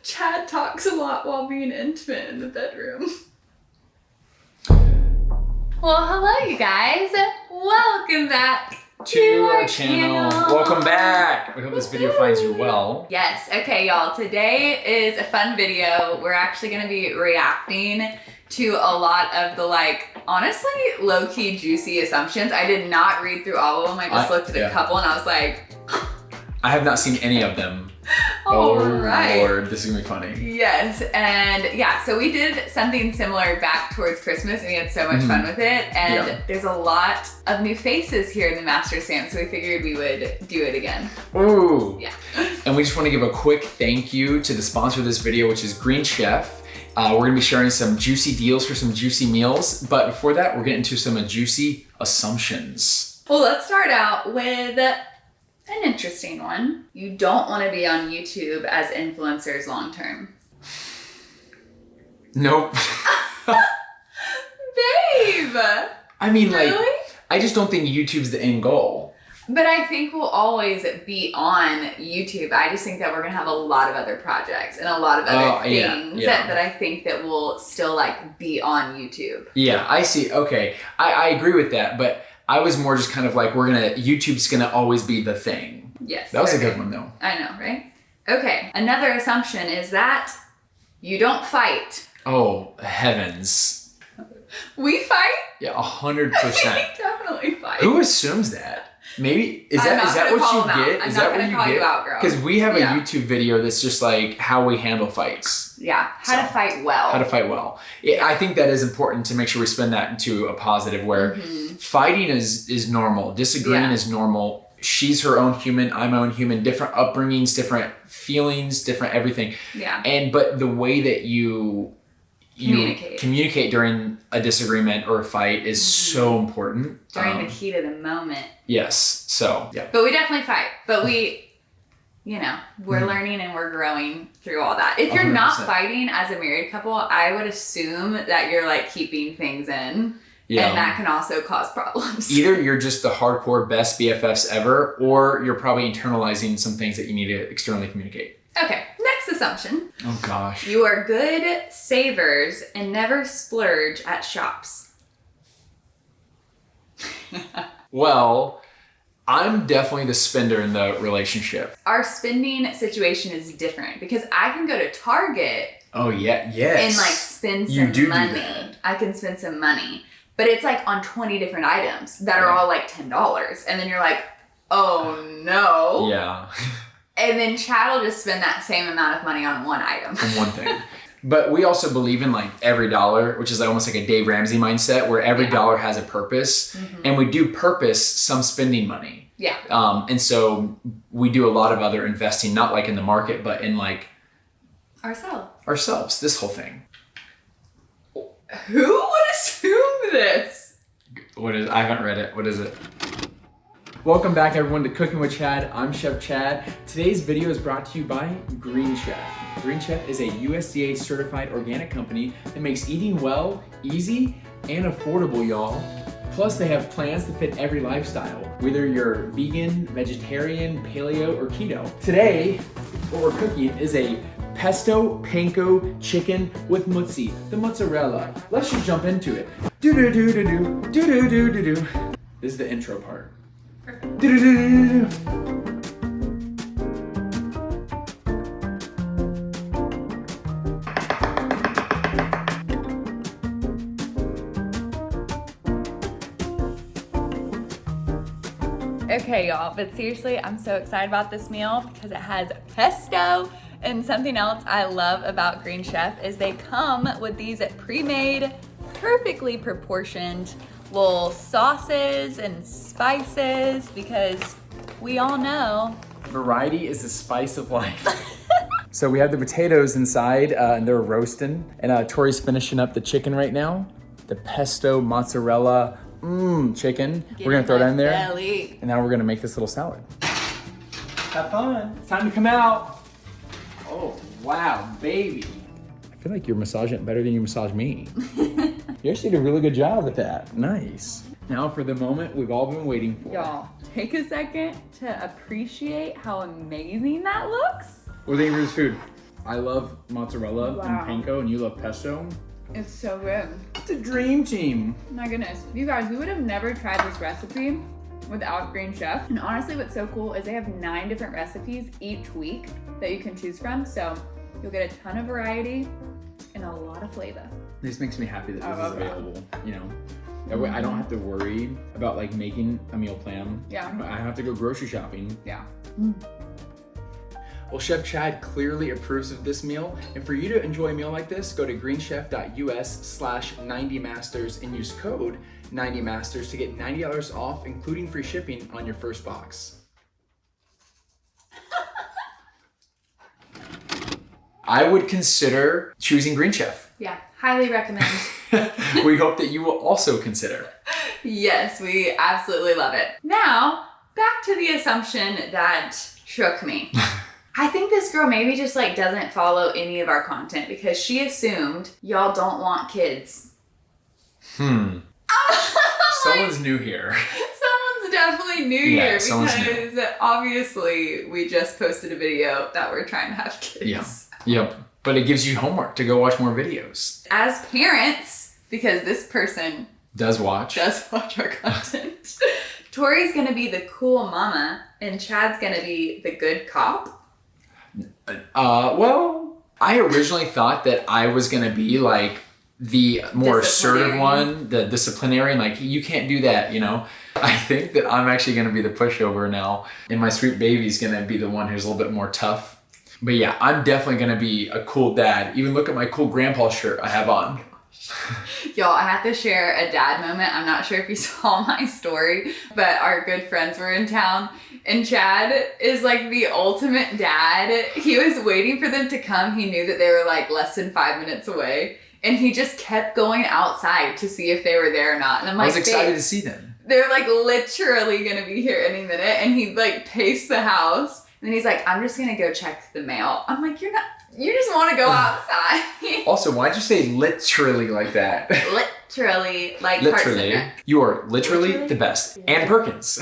Chad talks a lot while being intimate in the bedroom. Well, hello you guys. Welcome back to our channel. Welcome back. We hope this video finds you well. Yes. Okay, y'all. Today is a fun video. We're actually going to be reacting to a lot of the honestly low-key juicy assumptions. I did not read through all of them. I just looked at a couple and I was like, I have not seen any of them. All right. Lord, this is gonna be funny. Yes, and yeah, so we did something similar back towards Christmas and we had so much fun with it. And there's a lot of new faces here in the Master Stamp, so we figured we would do it again. Ooh. Yeah. And we just want to give a quick thank you to the sponsor of this video, which is Green Chef. We're gonna be sharing some juicy deals for some juicy meals, but before that, we're getting into some juicy assumptions. Well, let's start out with an interesting one. You don't want to be on YouTube as influencers long term. Nope. Babe! I mean, really? I just don't think YouTube's the end goal. But I think we'll always be on YouTube. I just think that we're gonna have a lot of other projects and a lot of other things that I think that will still be on YouTube. Yeah, I see. Okay, I agree with that, but I was more just kind of YouTube's gonna always be the thing. Yes. That was a good one though. I know, right? Okay, another assumption is that you don't fight. Oh, heavens. We fight? Yeah, 100%. We definitely fight. Who assumes that? Maybe, is that what you get? Is that what you get? Because we have a YouTube video that's just how we handle fights. Yeah, how to fight well. How to fight well. Yeah, I think that is important to make sure we spin that into a positive where fighting is normal. Disagreeing is normal. She's her own human, I'm my own human, different upbringings, different feelings, different everything. Yeah. But the way that you communicate during a disagreement or a fight is so important. During the heat of the moment. Yes. So, yeah. But we definitely fight. But we, we're learning and we're growing through all that. If you're 100%. Not fighting as a married couple, I would assume that you're keeping things in. Yeah. And that can also cause problems. Either you're just the hardcore best BFFs ever, or you're probably internalizing some things that you need to externally communicate. Okay, next assumption. Oh gosh. You are good savers and never splurge at shops. Well, I'm definitely the spender in the relationship. Our spending situation is different because I can go to Target. Oh yeah, yes. And spend some money. Do I can spend some money. But it's on 20 different items that are all $10. And then you're oh no. Yeah. And then Chad will just spend that same amount of money on one item. On one thing. But we also believe in every dollar, which is almost like a Dave Ramsey mindset where every dollar has a purpose. And we do purpose some spending money. Yeah. And so we do a lot of other investing, not in the market, but in ourselves, this whole thing. Who would assume this? I haven't read it. What is it? Welcome back everyone to Cooking with Chad. I'm Chef Chad. Today's video is brought to you by Green Chef. Green Chef is a USDA certified organic company that makes eating well, easy, and affordable, y'all. Plus they have plans to fit every lifestyle, whether you're vegan, vegetarian, paleo, or keto. Today, what we're cooking is a pesto panko chicken with mozzi, the mozzarella. Let's just jump into it. Do-do-do-do-do, do-do-do-do-do. This is the intro part. Do-do-do-do-do. Okay, y'all, but seriously, I'm so excited about this meal because it has pesto. And something else I love about Green Chef is they come with these pre-made, perfectly proportioned little sauces and spices because we all know variety is the spice of life. So we have the potatoes inside and they're roasting. And Tori's finishing up the chicken right now. The pesto mozzarella chicken. We're gonna throw it in there. Belly. And now we're gonna make this little salad. Have fun. It's time to come out. Oh, wow, baby. I feel like you're massaging it better than you massage me. You actually did a really good job with that. Nice. Now for the moment we've all been waiting for. Y'all, take a second to appreciate how amazing that looks. What do you think of this food? I love mozzarella and panko, and you love pesto. It's so good. It's a dream team. My goodness. You guys, we would have never tried this recipe without Green Chef. And honestly, what's so cool is they have 9 different recipes each week that you can choose from. So you'll get a ton of variety and a lot of flavor. This makes me happy that this is available, you know. That way I don't have to worry about like making a meal plan. Yeah. I don't have to go grocery shopping. Yeah. Well, Chef Chad clearly approves of this meal, and for you to enjoy a meal like this, go to greenchef.us/90masters and use code 90masters to get $90 off, including free shipping on your first box. I would consider choosing Green Chef. Yeah, highly recommend. We hope that you will also consider. Yes, we absolutely love it. Now, back to the assumption that shook me. I think this girl maybe just like doesn't follow any of our content because she assumed y'all don't want kids. Someone's new here. Someone's definitely new here because obviously we just posted a video that we're trying to have kids. Yeah. Yep. But it gives you homework to go watch more videos. As parents, because this person does watch our content, Tori's gonna be the cool mama and Chad's gonna be the good cop. Well, I originally thought that I was gonna be like the more assertive one, the disciplinarian, like you can't do that, you know? I think that I'm actually gonna be the pushover now, and my sweet baby's gonna be the one who's a little bit more tough. But yeah, I'm definitely gonna be a cool dad. Even look at my cool grandpa shirt I have on. Y'all, I have to share a dad moment. I'm not sure if you saw my story, but our good friends were in town and Chad is like the ultimate dad. He was waiting for them to come. He knew that they were like less than 5 minutes away and he just kept going outside to see if they were there or not. And I'm like, I was excited to see them. They're like literally gonna be here any minute. And he like paced the house and then he's like, I'm just gonna go check the mail. I'm like, you just want to go outside. Also, why'd you say literally like that? Literally, like literally. You are literally the best. Ann Perkins.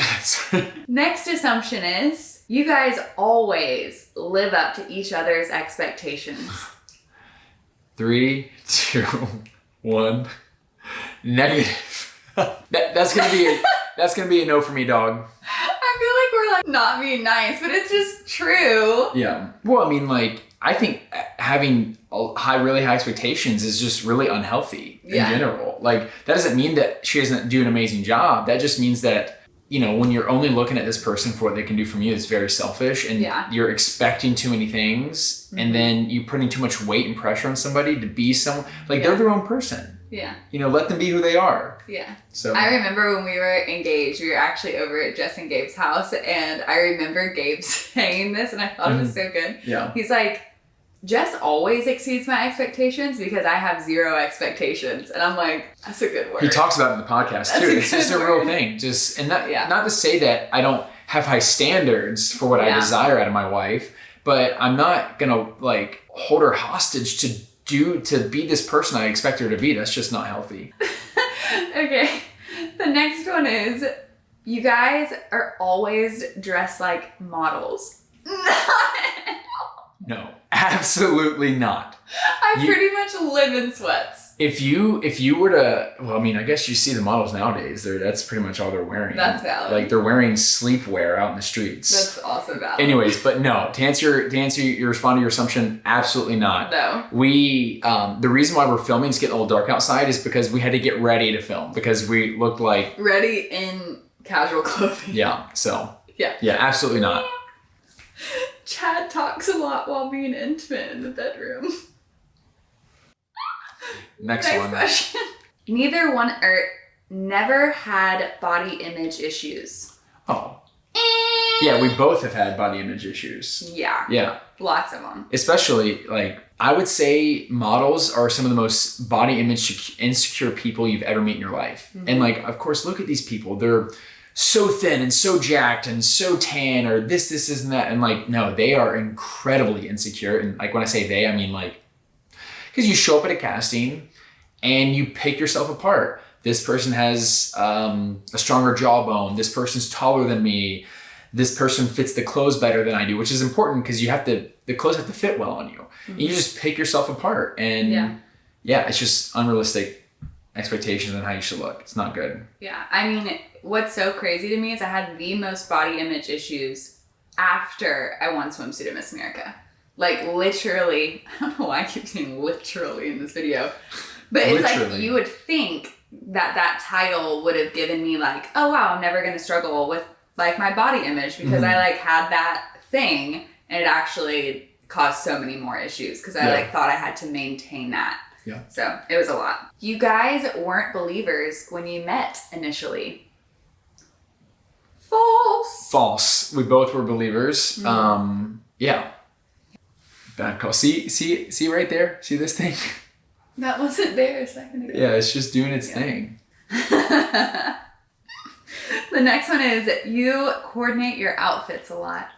Next assumption is you guys always live up to each other's expectations. 3, 2, 1. Negative. That's gonna be a no for me, dog. I feel like we're like not being nice, but it's just true. Yeah. Well, I mean, like, I think having really high expectations is just really unhealthy in general. Like, that doesn't mean that she doesn't do an amazing job. That just means that, you know, when you're only looking at this person for what they can do from you, it's very selfish and you're expecting too many things and then you're putting too much weight and pressure on somebody to be someone, like they're their own person. Yeah. You know, let them be who they are. Yeah. So I remember when we were engaged, we were actually over at Jess and Gabe's house and I remember Gabe saying this and I thought it was so good. Yeah. He's like, Jess always exceeds my expectations because I have 0 expectations. And I'm like, that's a good word. He talks about it in the podcast too. It's just a real thing. Just, and not to say that I don't have high standards for what I desire out of my wife, but I'm not gonna like hold her hostage to be this person I expect her to be. That's just not healthy. Okay. The next one is you guys are always dressed like models. No, absolutely not. I pretty much live in sweats. If you were to, well, I mean, I guess you see the models nowadays. That's pretty much all they're wearing. That's valid. Like they're wearing sleepwear out in the streets. That's also valid. Anyways, but no. To answer your respond to your assumption, absolutely not. No. We the reason why we're filming is getting a little dark outside is because we had to get ready to film because we looked like ready in casual clothing. Yeah. So. Yeah. Yeah. Absolutely not. Chad talks a lot while being intimate in the bedroom. Next one. Question. Neither one never had body image issues. Oh. Yeah, we both have had body image issues. Yeah. Yeah. Lots of them. Especially, like, I would say models are some of the most body image insecure people you've ever met in your life. Mm-hmm. And, like, of course, look at these people. They're so thin and so jacked and so tan or this and that. And, like, no, they are incredibly insecure. And, like, when I say they, I mean, like, because you show up at a casting and you pick yourself apart. This person has a stronger jawbone. This person's taller than me. this person fits the clothes better than I do, which is important because the clothes have to fit well on you. And you just pick yourself apart. And it's just unrealistic expectations on how you should look. It's not good. Yeah. I mean, what's so crazy to me is I had the most body image issues after I won swimsuit at Miss America. Like literally, I don't know why I keep saying literally in this video, but it's like you would think that title would have given me like, oh wow, I'm never going to struggle with like my body image because I like had that thing, and it actually caused so many more issues because I like thought I had to maintain that. Yeah. So it was a lot. You guys weren't believers when you met initially. False. We both were believers. Yeah. Bad call. See right there? See this thing? That wasn't there a second ago. Yeah, it's just doing its thing. The next one is you coordinate your outfits a lot.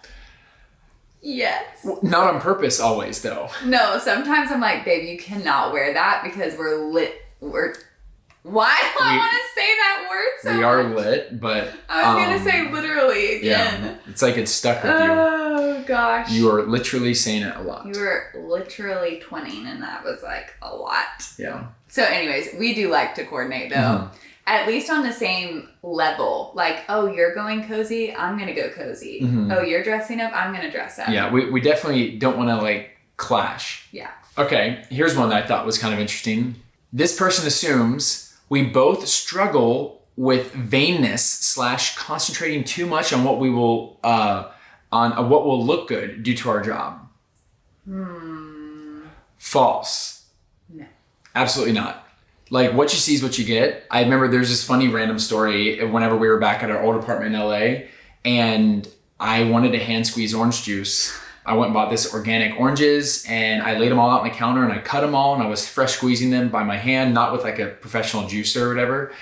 Yes. Not on purpose always, though. No, sometimes I'm like, babe, you cannot wear that because we're lit. Why do I want to say that word so We are much? Lit, but... I was going to say literally again. Yeah, it's like it's stuck with you. Oh, gosh. You are literally saying it a lot. You were literally twinning, and that was like a lot. Yeah. So anyways, we do like to coordinate, though. At least on the same level. Like, oh, you're going cozy, I'm going to go cozy. Oh, you're dressing up, I'm going to dress up. Yeah, we definitely don't want to, like, clash. Yeah. Okay, here's one that I thought was kind of interesting. This person assumes we both struggle with vainness / concentrating too much on what we will, on what will look good due to our job. False. No. Absolutely not. Like, what you see is what you get. I remember there's this funny random story whenever we were back at our old apartment in LA, and I wanted to hand squeeze orange juice. I went and bought this organic oranges, and I laid them all out on the counter, and I cut them all, and I was fresh squeezing them by my hand, not with like a professional juicer or whatever.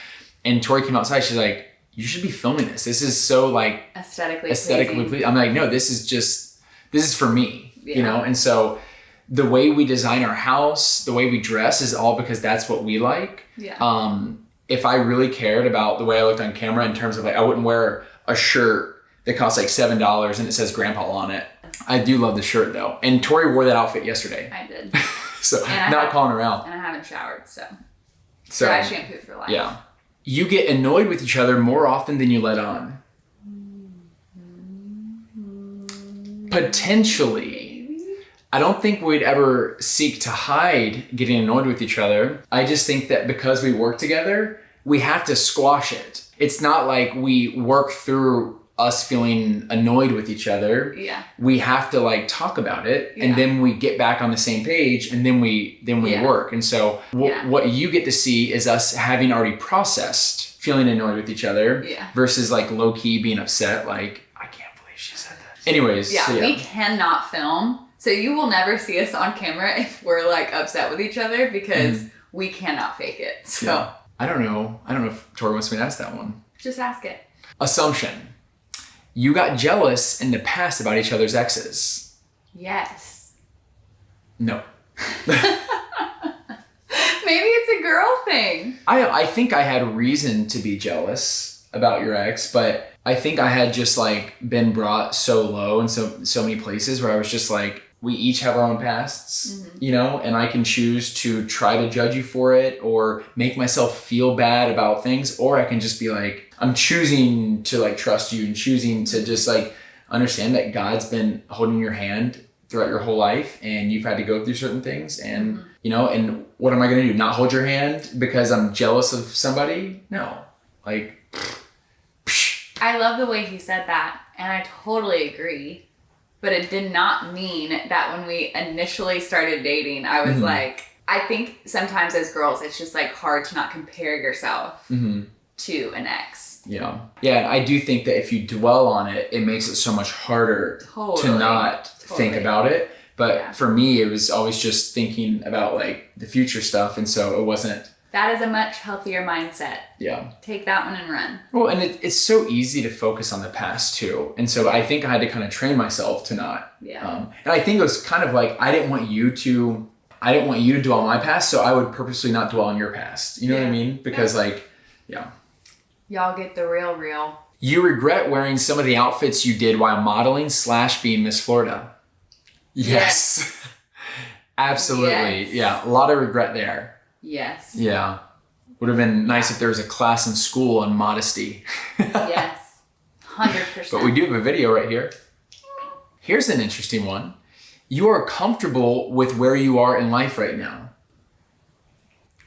And Tori came outside. She's like, you should be filming this. This is so like aesthetically pleasing. I'm like, no, this is for me, yeah. you know? And so the way we design our house, the way we dress is all because that's what we like. Yeah. If I really cared about the way I looked on camera in terms of like, I wouldn't wear a shirt that costs like $7 and it says grandpa on it. I do love the shirt though. And Tori wore that outfit yesterday. I did. So not calling her out. And I haven't showered, so So dry shampoo for life. Yeah. You get annoyed with each other more often than you let on. Potentially. I don't think we'd ever seek to hide getting annoyed with each other. I just think that because we work together, we have to squash it. It's not like we work through us feeling annoyed with each other. Yeah. We have to like talk about it, and then we get back on the same page, and then we work. And so what you get to see is us having already processed feeling annoyed with each other versus like low key being upset. Like, I can't believe she said that. Anyways. Yeah, so we cannot film. So you will never see us on camera if we're like upset with each other because we cannot fake it. So I don't know if Tori wants me to ask that one. Just ask it. Assumption. You got jealous in the past about each other's exes. Yes. No. Maybe it's a girl thing. I think I had reason to be jealous about your ex, but I think I had just like been brought so low in so many places where I was just like, we each have our own pasts, you know, and I can choose to try to judge you for it or make myself feel bad about things, or I can just be like, I'm choosing to like trust you and choosing to just like understand that God's been holding your hand throughout your whole life and you've had to go through certain things and, you know, and what am I going to do? Not hold your hand because I'm jealous of somebody? No. Like, I love the way he said that, and I totally agree. But it did not mean that when we initially started dating, I was like, I think sometimes as girls, it's just like hard to not compare yourself to an ex. Yeah. Yeah, I do think that if you dwell on it, it makes it so much harder to not think about it. But for me, it was always just thinking about like the future stuff. And so it wasn't. That is a much healthier mindset. Yeah. Take that one and run. Well, and it's so easy to focus on the past too. And so I think I had to kind of train myself to not. Yeah. And I think it was kind of like, I didn't want you to dwell on my past. So I would purposely not dwell on your past. You know what I mean? Because like, Y'all get the real. You regret wearing some of the outfits you did while modeling / being Miss Florida. Yes. Absolutely. Yes. Yeah. A lot of regret there. Yes. Yeah. Would have been nice if there was a class in school on modesty. Yes. 100%. But we do have a video right here. Here's an interesting one. You are comfortable with where you are in life right now.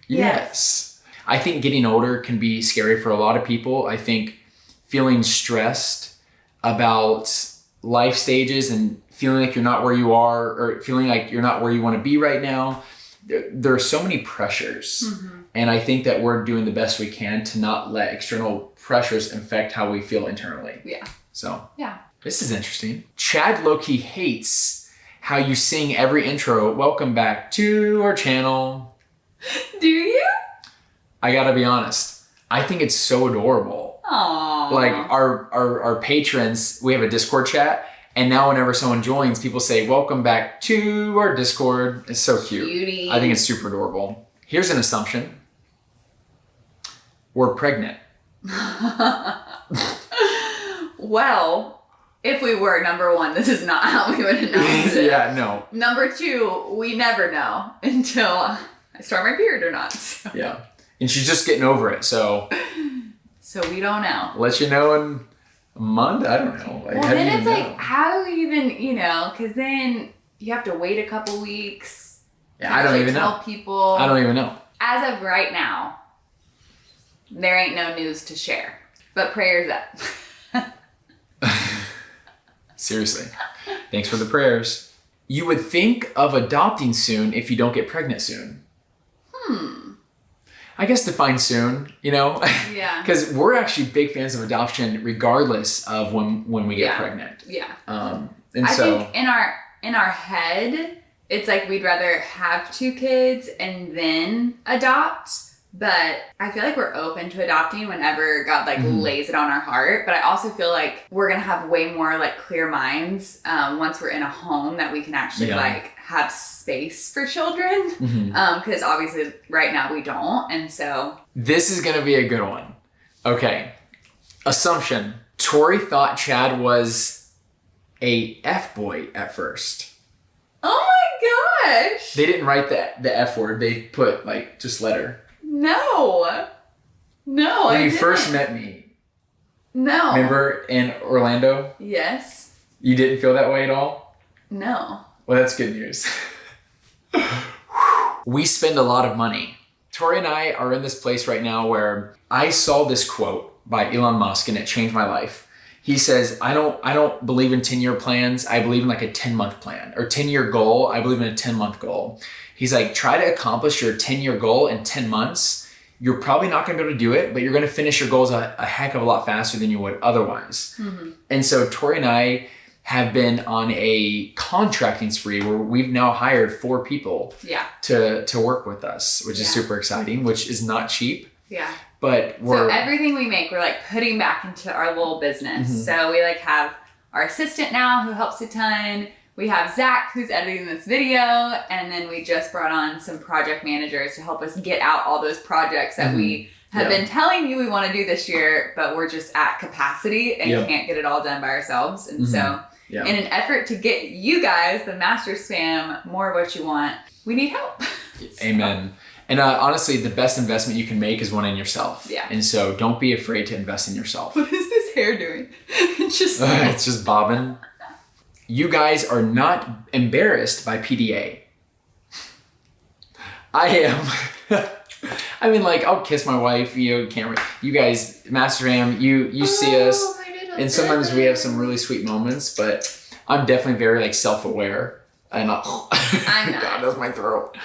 Yes. I think getting older can be scary for a lot of people. I think feeling stressed about life stages and feeling like you're not where you are, or feeling like you're not where you want to be right now. There are so many pressures. Mm-hmm. And I think that we're doing the best we can to not let external pressures affect how we feel internally. Yeah. So yeah. This is interesting. Chad Loki hates how you sing every intro. Welcome back to our channel. Do you? I gotta be honest. I think it's so adorable. Aww. Like our patrons, we have a Discord chat, and now whenever someone joins, people say, welcome back to our Discord. It's so cute. Cuties. I think it's super adorable. Here's an assumption. We're pregnant. Well, if we were, number one, this is not how we would announce it. Yeah, no. Number two, we never know until I start my period or not. So. Yeah. And she's just getting over it, so. So we don't know. Let you know in a month? I don't know. Well, then it's like, how do we even, because then you have to wait a couple weeks. Yeah, I don't even know. Tell people. I don't even know. As of right now, there ain't no news to share. But prayers up. Seriously. Thanks for the prayers. You would think of adopting soon if you don't get pregnant soon. I guess define soon, Yeah. Because we're actually big fans of adoption regardless of when we get pregnant. Yeah. And I so think in our head, it's like we'd rather have 2 kids and then adopt. But I feel like we're open to adopting whenever God lays it on our heart. But I also feel like we're gonna have way more clear minds once we're in a home that we can actually have space for children. Because obviously right now we don't, and so this is gonna be a good one. Okay, assumption. Tori thought Chad was a F-boy at first. Oh my gosh! They didn't write the F word. They put just letter. No, when I you didn't. first met me. No. Remember in Orlando? Yes. You didn't feel that way at all? No. Well, that's good news. We spend a lot of money. Tori and I are in this place right now where I saw this quote by Elon Musk and it changed my life. He says, I don't believe in 10-year plans. I believe in a 10-month plan, or 10-year goal. I believe in a 10-month goal. He's like, try to accomplish your 10-year goal in 10 months. You're probably not going to be able to do it, but you're going to finish your goals a heck of a lot faster than you would otherwise. And so Tori and I have been on a contracting spree where we've now hired 4 people to work with us, which is super exciting, which is not cheap. Yeah. But so everything we make, we're putting back into our little business. So we have our assistant now who helps a ton. We have Zach who's editing this video, and then we just brought on some project managers to help us get out all those projects that we have been telling you we want to do this year, but we're just at capacity and can't get it all done by ourselves. And so in an effort to get you guys, the Master Spam, more of what you want, we need help. Amen. And honestly, the best investment you can make is one in yourself. Yeah. And so don't be afraid to invest in yourself. What is this hair doing? It's just bobbing. You guys are not embarrassed by PDA. I am. I mean, I'll kiss my wife, camera. You guys, Master Am, you see us. And sometimes we have some really sweet moments, but I'm definitely very self-aware. I'm not. I'm not. God, that's my throat.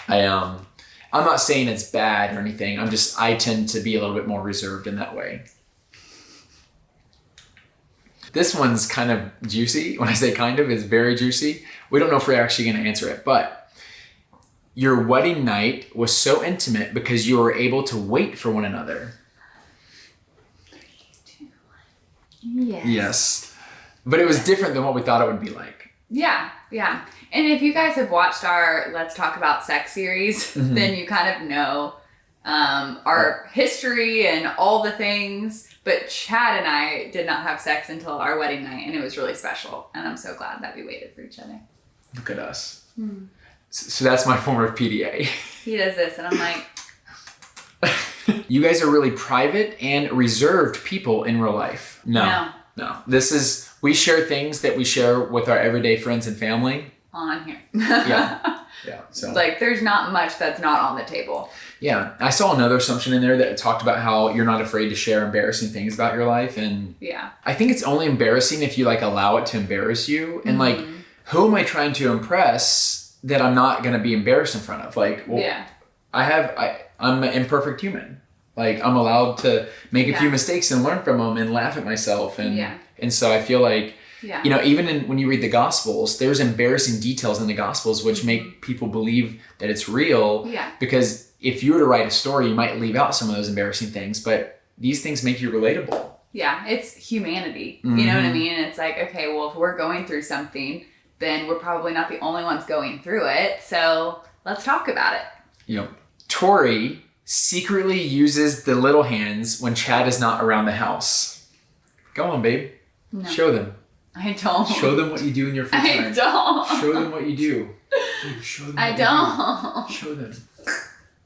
I'm not saying it's bad or anything. I tend to be a little bit more reserved in that way. This one's kind of juicy. When I say kind of, it's very juicy. We don't know if we're actually going to answer it, but your wedding night was so intimate because you were able to wait for one another. 3, 2, 1. Yes. Yes. But it was different than what we thought it would be like. Yeah. And if you guys have watched our Let's Talk About Sex series, then you kind of know our history and all the things. But Chad and I did not have sex until our wedding night, and it was really special. And I'm so glad that we waited for each other. Look at us. So that's my form of PDA. He does this, and I'm like... You guys are really private and reserved people in real life. No. We share things that we share with our everyday friends and family. On here. Yeah. So like, there's not much that's not on the table. Yeah. I saw another assumption in there that talked about how you're not afraid to share embarrassing things about your life. And yeah, I think it's only embarrassing if you like allow it to embarrass you. And like, who am I trying to impress that I'm not going to be embarrassed in front of? Like, well, yeah. I'm an imperfect human. Like, I'm allowed to make a few mistakes and learn from them and laugh at myself. And so I feel like, you know, even when you read the Gospels, there's embarrassing details in the Gospels which make people believe that it's real. Yeah. Because if you were to write a story, you might leave out some of those embarrassing things, but these things make you relatable. Yeah, it's humanity. You know what I mean? It's like, okay, well, if we're going through something, then we're probably not the only ones going through it. So let's talk about it. Yep. Tori secretly uses the little hands when Chad is not around the house. Go on, babe. No. Show them. I don't. Show them what you do in your free time. I don't. Show them what you do. Dude, show them. I don't. Show them.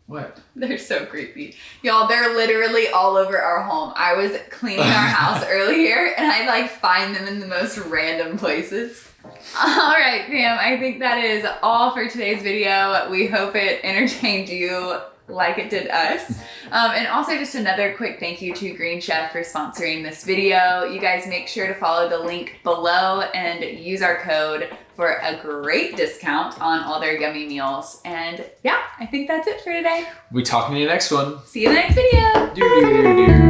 What? They're so creepy. Y'all, they're literally all over our home. I was cleaning our house earlier and I like find them in the most random places. All right, fam, I think that is all for today's video. We hope it entertained you like it did us. And also just another quick thank you to Green Chef for sponsoring this video. You guys make sure to follow the link below and use our code for a great discount on all their yummy meals. And yeah, I think that's it for today. We talk in the next one. See you in the next video. Do.